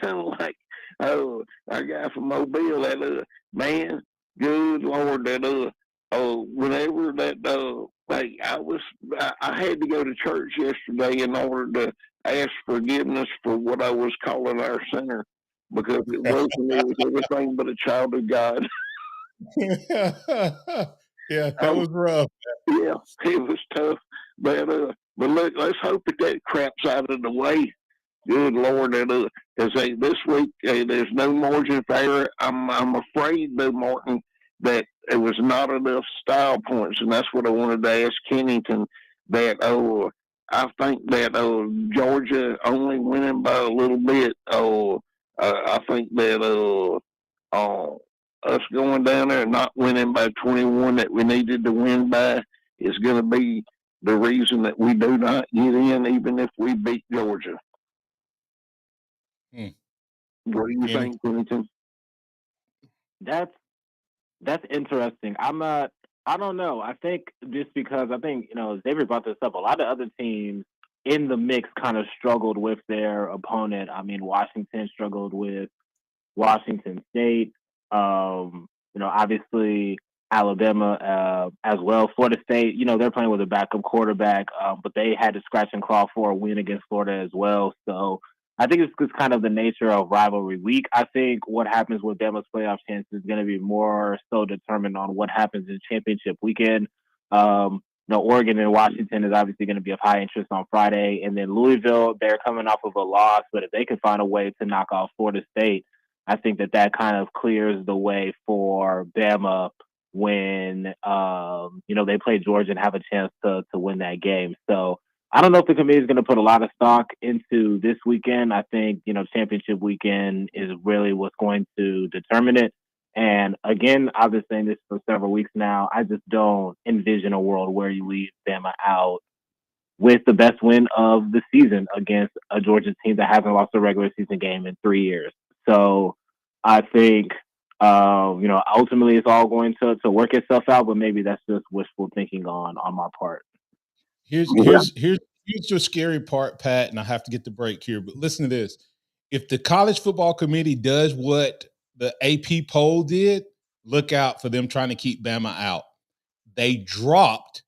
of like our guy from Mobile. That man, good Lord, that whenever that like I had to go to church yesterday in order to ask forgiveness for what I was calling our center because it was everything but a child of God. Yeah, that was rough. Yeah, it was tough, but look, let's hope that crap's out of the way. Good Lord, because this week there's no margin for error. I'm afraid though, Martin, that it was not enough style points, and that's what I wanted to ask Kennington. That I think that Georgia only winning by a little bit. I think that us going down there and not winning by 21 that we needed to win by is going to be the reason that we do not get in, even if we beat Georgia. What do you think, Kennington? That's interesting. I don't know. I think just because Xavier brought this up, a lot of other teams in the mix kind of struggled with their opponent. I mean, Washington struggled with Washington State. Obviously Alabama as well. Florida State, they're playing with a backup quarterback, but they had to scratch and claw for a win against Florida as well. So I think it's just kind of the nature of rivalry week. I think what happens with Bama's playoff chances is going to be more so determined on what happens in championship weekend. Oregon and Washington is obviously going to be of high interest on Friday. And then Louisville, they're coming off of a loss, but if they can find a way to knock off Florida State, I think that kind of clears the way for Bama when, they play Georgia and have a chance to win that game. So I don't know if the committee is going to put a lot of stock into this weekend. I think, championship weekend is really what's going to determine it. And again, I've been saying this for several weeks now. I just don't envision a world where you leave Bama out with the best win of the season against a Georgia team that hasn't lost a regular season game in 3 years. So I think, ultimately it's all going to work itself out, but maybe that's just wishful thinking on my part. Here's the scary part, Pat, and I have to get the break here, but listen to this. If the college football committee does what the AP poll did, look out for them trying to keep Bama out. They dropped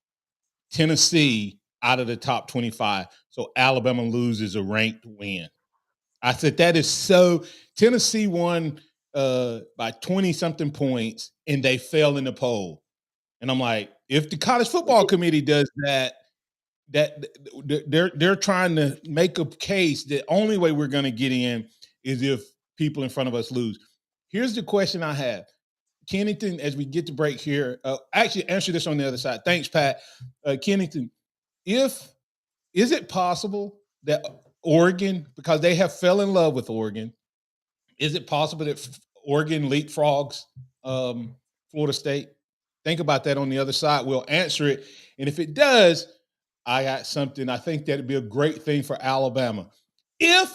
Tennessee out of the top 25, so Alabama loses a ranked win. I said that is so. Tennessee won by 20-something points, and they fell in the poll. And I'm like, if the college football committee does that they're trying to make a case the only way we're going to get in is if people in front of us lose. Here's the question I have. Kennington, as we get to break here, actually answer this on the other side. Thanks, Pat. Kennington, is it possible that Oregon, because they have fell in love with Oregon, is it possible that Oregon leapfrogs Florida State? Think about that on the other side. We'll answer it. And if it does, I got something. I think that'd be a great thing for Alabama. If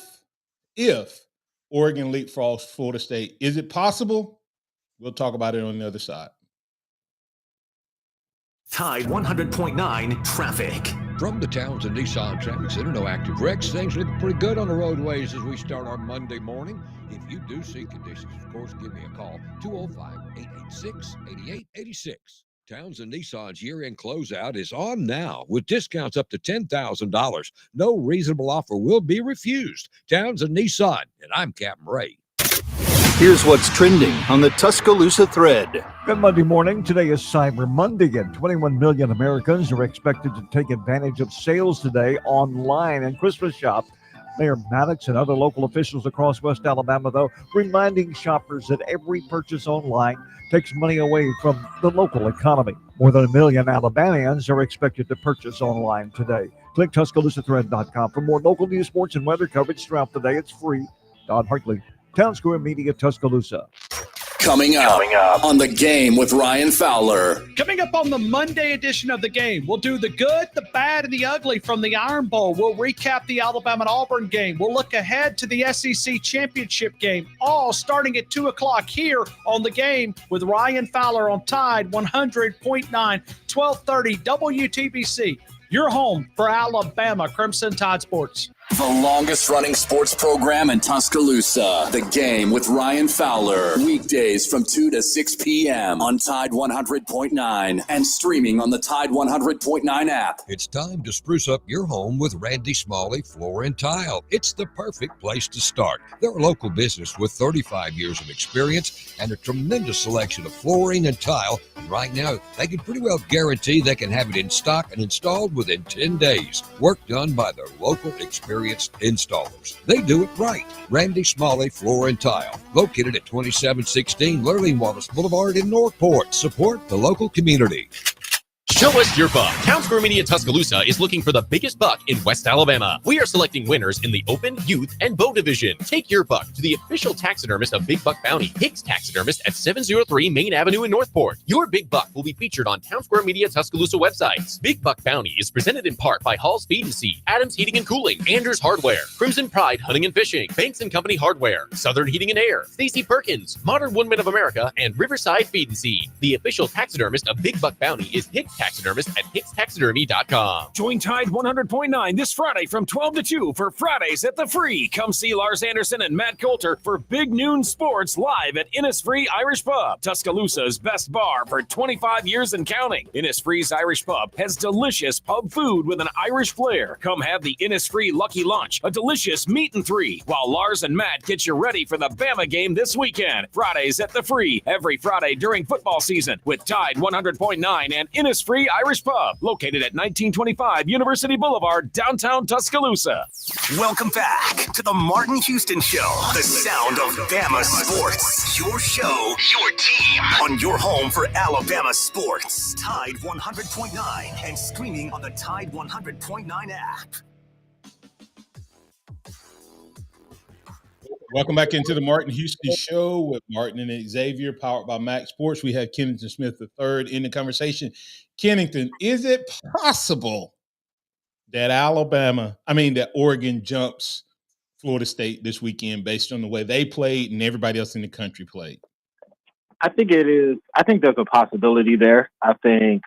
Oregon leapfrogs Florida State, is it possible? We'll talk about it on the other side. Tide 100.9 traffic. From the Townsend Nissan Traffic Center, no active wrecks. Things look pretty good on the roadways as we start our Monday morning. If you do see conditions, of course, give me a call, 205-886-8886. Townsend Nissan's year-end closeout is on now with discounts up to $10,000. No reasonable offer will be refused. Townsend Nissan, and I'm Captain Ray. Here's what's trending on the Tuscaloosa thread. Good Monday morning. Today is Cyber Monday, and 21 million Americans are expected to take advantage of sales today online and Christmas shop. Mayor Maddox and other local officials across West Alabama, though, reminding shoppers that every purchase online takes money away from the local economy. More than 1 million Alabamians are expected to purchase online today. Click TuscaloosaThread.com for more local news, sports, and weather coverage throughout the day. It's free. Don Hartley, Town Square Media, Tuscaloosa. Coming up on The Game with Ryan Fowler. Coming up on the Monday edition of The Game, we'll do the good, the bad, and the ugly from the Iron Bowl. We'll recap the Alabama and Auburn game. We'll look ahead to the SEC championship game, all starting at 2 o'clock here on The Game with Ryan Fowler on Tide 100.9, 1230 WTBC. Your home for Alabama Crimson Tide Sports. The longest running sports program in Tuscaloosa. The Game with Ryan Fowler. Weekdays from 2 to 6 p.m. on Tide 100.9 and streaming on the Tide 100.9 app. It's time to spruce up your home with Randy Smalley Floor and Tile. It's the perfect place to start. They're a local business with 35 years of experience and a tremendous selection of flooring and tile. And right now, they can pretty well guarantee they can have it in stock and installed within 10 days. Work done by their local experienced installers. They do it right. Randy Smalley Floor and Tile, located at 2716 Lurleen Wallace Boulevard in Northport. Support the local community. Show us your buck. Town Square Media Tuscaloosa is looking for the biggest buck in West Alabama. We are selecting winners in the open, youth, and bow division. Take your buck to the official taxidermist of Big Buck Bounty, Hicks Taxidermist at 703 Main Avenue in Northport. Your big buck will be featured on Town Square Media Tuscaloosa websites. Big Buck Bounty is presented in part by Hall's Feed and Seed, Adams Heating and Cooling, Andrews Hardware, Crimson Pride Hunting and Fishing, Banks and Company Hardware, Southern Heating and Air, Stacy Perkins, Modern Woodman of America, and Riverside Feed and Seed. The official taxidermist of Big Buck Bounty is Hicks Taxidermist at hickstaxidermy.com. Join Tide 100.9 this Friday from 12 to 2 for Fridays at the Free. Come see Lars Anderson and Matt Coulter for Big Noon Sports live at Innisfree Irish Pub, Tuscaloosa's best bar for 25 years and counting. Innisfree's Irish Pub has delicious pub food with an Irish flair. Come have the Innisfree Lucky Lunch, a delicious meat and three, while Lars and Matt get you ready for the Bama game this weekend. Fridays at the Free, every Friday during football season with Tide 100.9 and Innisfree Irish Pub, located at 1925 University Boulevard, downtown Tuscaloosa. Welcome back to the Martin Houston Show, the sound of Bama sports. Your show, your team, on your home for Alabama sports. Tide 100.9 and streaming on the Tide 100.9 app. Welcome back into the Martin Houston Show with Martin and Xavier, powered by MaXSports. We have Kennington Smith III in the conversation. Kennington, is it possible that that Oregon jumps Florida State this weekend based on the way they played and everybody else in the country played? I think it is. I think there's a possibility there. I think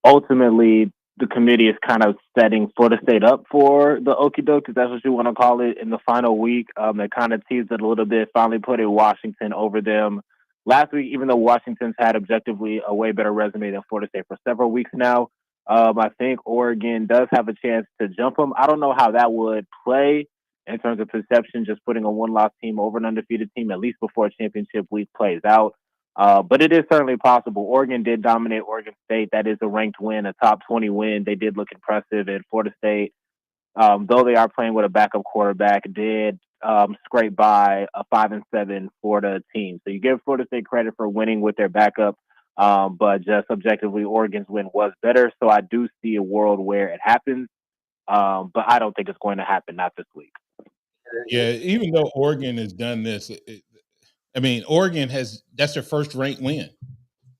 ultimately the committee is kind of setting Florida State up for the okie doke, if that's what you want to call it, in the final week. They kind of teased it a little bit, finally put Washington over them last week, even though Washington's had objectively a way better resume than Florida State for several weeks now. I think Oregon does have a chance to jump them. I don't know how that would play in terms of perception, just putting a one-loss team over an undefeated team, at least before championship week plays out. But it is certainly possible. Oregon did dominate Oregon State. That is a ranked win, a top 20 win. They did look impressive. And Florida State, though they are playing with a backup quarterback, did scrape by a 5-7 Florida team. So you give Florida State credit for winning with their backup, but just objectively, Oregon's win was better. So I do see a world where it happens, but I don't think it's going to happen, not this week. Yeah, even though Oregon has done this, Oregon that's their first ranked win.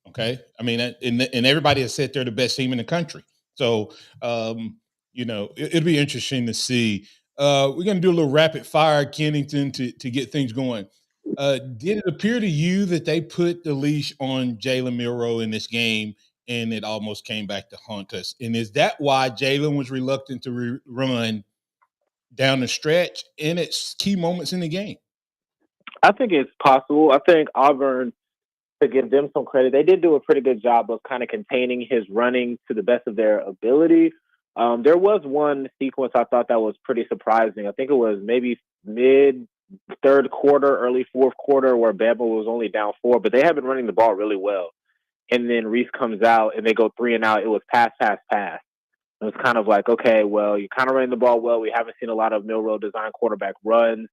Okay. And everybody has said they're the best team in the country. So, it'll be interesting to see. We're going to do a little rapid fire, Kennington, to get things going. Did it appear to you that they put the leash on Jalen Milroe in this game and it almost came back to haunt us? And is that why Jalen was reluctant to run down the stretch in its key moments in the game? I think it's possible. I think Auburn, to give them some credit, they did do a pretty good job of kind of containing his running to the best of their ability. There was one sequence I thought that was pretty surprising. I think it was maybe mid-third quarter, early fourth quarter, where Bama was only down 4, but they have been running the ball really well. And then Reese comes out and they go 3 and out. It was pass. It was kind of like, okay, well, you're kind of running the ball well. We haven't seen a lot of Milroe design quarterback runs.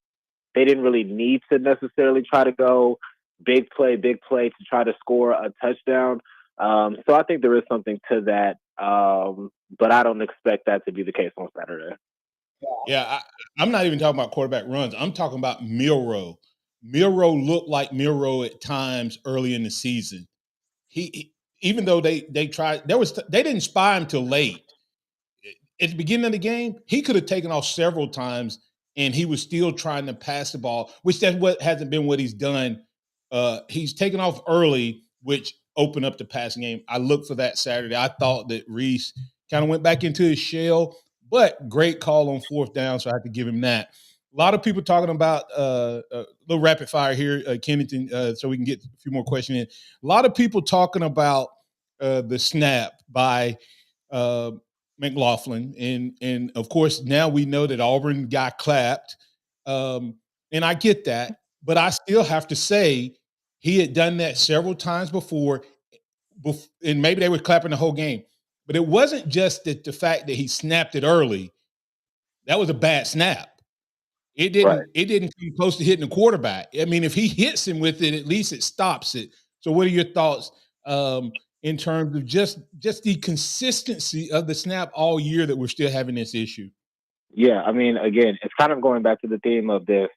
They didn't really need to necessarily try to go big play to try to score a touchdown. So I think there is something to that, but I don't expect that to be the case on Saturday. Yeah, I'm not even talking about quarterback runs. I'm talking about Milroe. Milroe looked like Milroe at times early in the season. He even though they tried, they didn't spy him till late. At the beginning of the game, he could have taken off several times, and he was still trying to pass the ball, which hasn't been what he's done. He's taken off early, which opened up the passing game. I looked for that Saturday. I thought that Reese kind of went back into his shell, but great call on fourth down, so I have to give him that. A lot of people talking about a little rapid fire here, Kennington, so we can get a few more questions in. A lot of people talking about the snap by McLaughlin, and of course now we know that Auburn got clapped, and I get that, but I still have to say he had done that several times before, and maybe they were clapping the whole game, but it wasn't just that the fact that he snapped it early. That was a bad snap. It didn't. Right. It didn't come close to hitting the quarterback. I mean, if he hits him with it, at least it stops it. So, what are your thoughts in terms of just the consistency of the snap all year that we're still having this issue? Yeah, I mean, again, it's kind of going back to the theme of this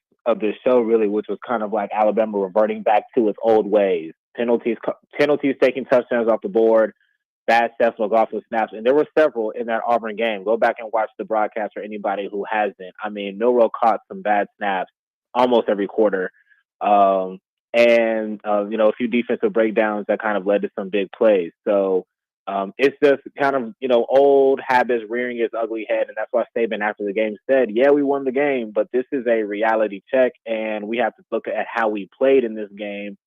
show, really, which was kind of like Alabama reverting back to its old ways. Penalties, taking touchdowns off the board, bad steps, McLaughlin snaps, and there were several in that Auburn game. Go back and watch the broadcast for anybody who hasn't. I mean, Milroe caught some bad snaps almost every quarter, and a few defensive breakdowns that kind of led to some big plays. So it's just kind of old habits rearing its ugly head, and that's why Saban after the game said, "Yeah, we won the game, but this is a reality check, and we have to look at how we played in this game,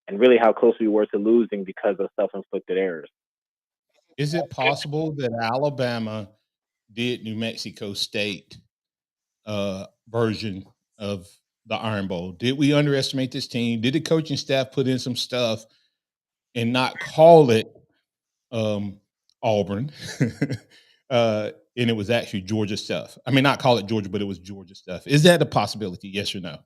and really how close we were to losing because of self-inflicted errors." Is it possible that Alabama did New Mexico State version of the Iron Bowl? Did we underestimate this team? Did the coaching staff put in some stuff and not call it Auburn? And it was actually Georgia stuff. I mean, not call it Georgia, but it was Georgia stuff. Is that a possibility? Yes or no?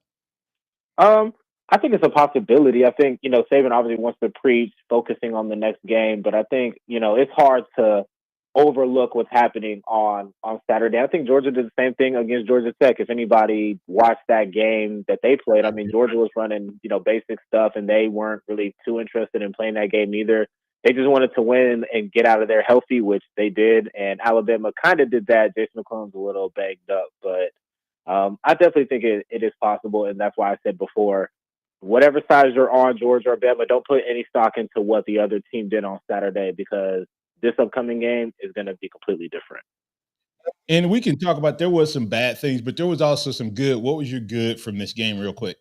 I think it's a possibility. I think, Saban obviously wants to preach focusing on the next game, but I think, it's hard to overlook what's happening on Saturday. I think Georgia did the same thing against Georgia Tech. If anybody watched that game that they played, I mean, Georgia was running, basic stuff, and they weren't really too interested in playing that game either. They just wanted to win and get out of there healthy, which they did. And Alabama kind of did that. Jason McCollum's a little banged up, but I definitely think it is possible. And that's why I said before, whatever side you're on, Georgia or Bama, don't put any stock into what the other team did on Saturday, because this upcoming game is going to be completely different. And we can talk about, there was some bad things, but there was also some good. What was your good from this game real quick?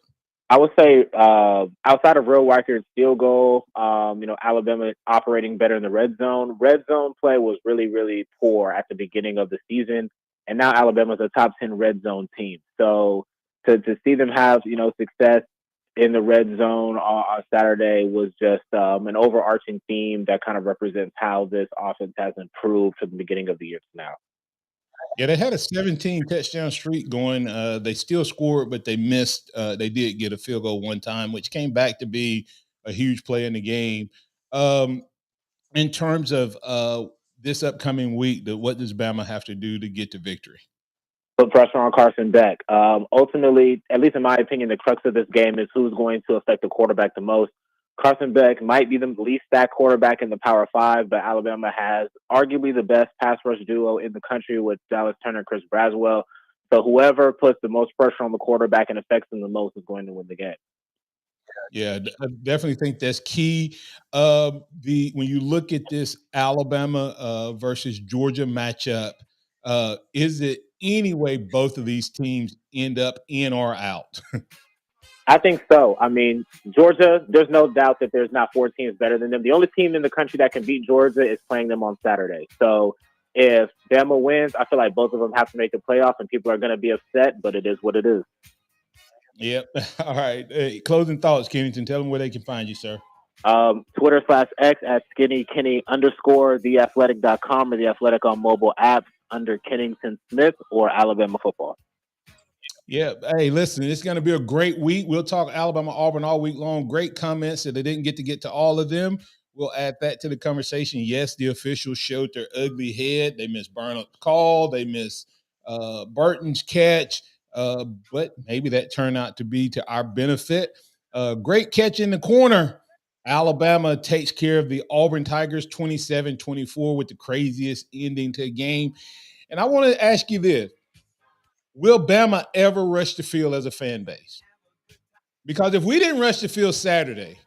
I would say outside of real record field goal, Alabama operating better in the red zone. Red zone play was really, really poor at the beginning of the season, and now Alabama's a top 10 red zone team. So to see them have, success in the red zone on Saturday was just an overarching theme that kind of represents how this offense has improved from the beginning of the year to now. Yeah, they had a 17 touchdown streak going. They still scored, but they missed. They did get a field goal one time, which came back to be a huge play in the game. In terms of this upcoming week, what does Bama have to do to get the victory? Put pressure on Carson Beck. Ultimately, at least in my opinion, the crux of this game is who's going to affect the quarterback the most. Carson Beck might be the least stacked quarterback in the Power Five, but Alabama has arguably the best pass rush duo in the country with Dallas Turner and Chris Braswell. So whoever puts the most pressure on the quarterback and affects him the most is going to win the game. Yeah, I definitely think that's key. When you look at this Alabama versus Georgia matchup, is it any way both of these teams end up in or out? I think so. I mean, Georgia, there's no doubt that there's not four teams better than them. The only team in the country that can beat Georgia is playing them on Saturday. So if Bama wins, I feel like both of them have to make the playoff, and people are going to be upset, but it is what it is. Yep. All right. Hey, closing thoughts, Kennington. Tell them where they can find you, sir. Twitter/X at @SkinnyKenny_, theathletic.com, or The Athletic on mobile apps under Kennington Smith or Alabama football. Yeah. Hey, listen, it's going to be a great week. We'll talk Alabama, Auburn all week long. Great comments that they didn't get to all of them. We'll add that to the conversation. Yes, the officials showed their ugly head. They missed Burnham's call. They missed Burton's catch. But maybe that turned out to be to our benefit. Great catch in the corner. Alabama takes care of the Auburn Tigers 27-24 with the craziest ending to a game. And I want to ask you this. Will Bama ever rush the field as a fan base? Because if we didn't rush the field Saturday,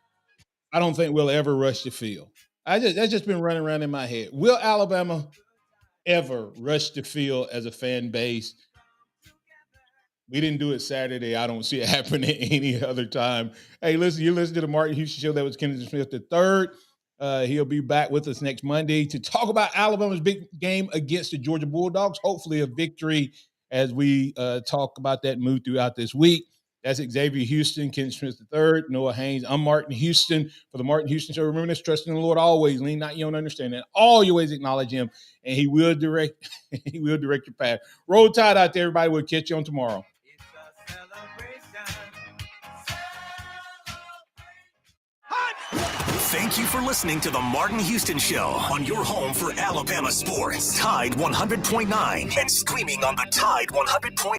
I don't think we'll ever rush the field. That's just been running around in my head. Will Alabama ever rush the field as a fan base. We didn't do it Saturday. I don't see it happening any other time. Hey, listen, you listen to the Martin Houston Show. That was Kennington Smith III. He'll be back with us next Monday to talk about Alabama's big game against the Georgia Bulldogs. Hopefully a victory as we talk about that move throughout this week. That's Xavier Houston, Kennington Smith III, Noah Haynes. I'm Martin Houston for the Martin Houston Show. Remember this, trust in the Lord always. Lean not your own understanding. All your ways acknowledge him, and he will direct your path. Roll Tide out there, everybody. We'll catch you on tomorrow. Thank you for listening to the Martin Houston Show on your home for Alabama sports. Tide 100.9 and streaming on the Tide 100.9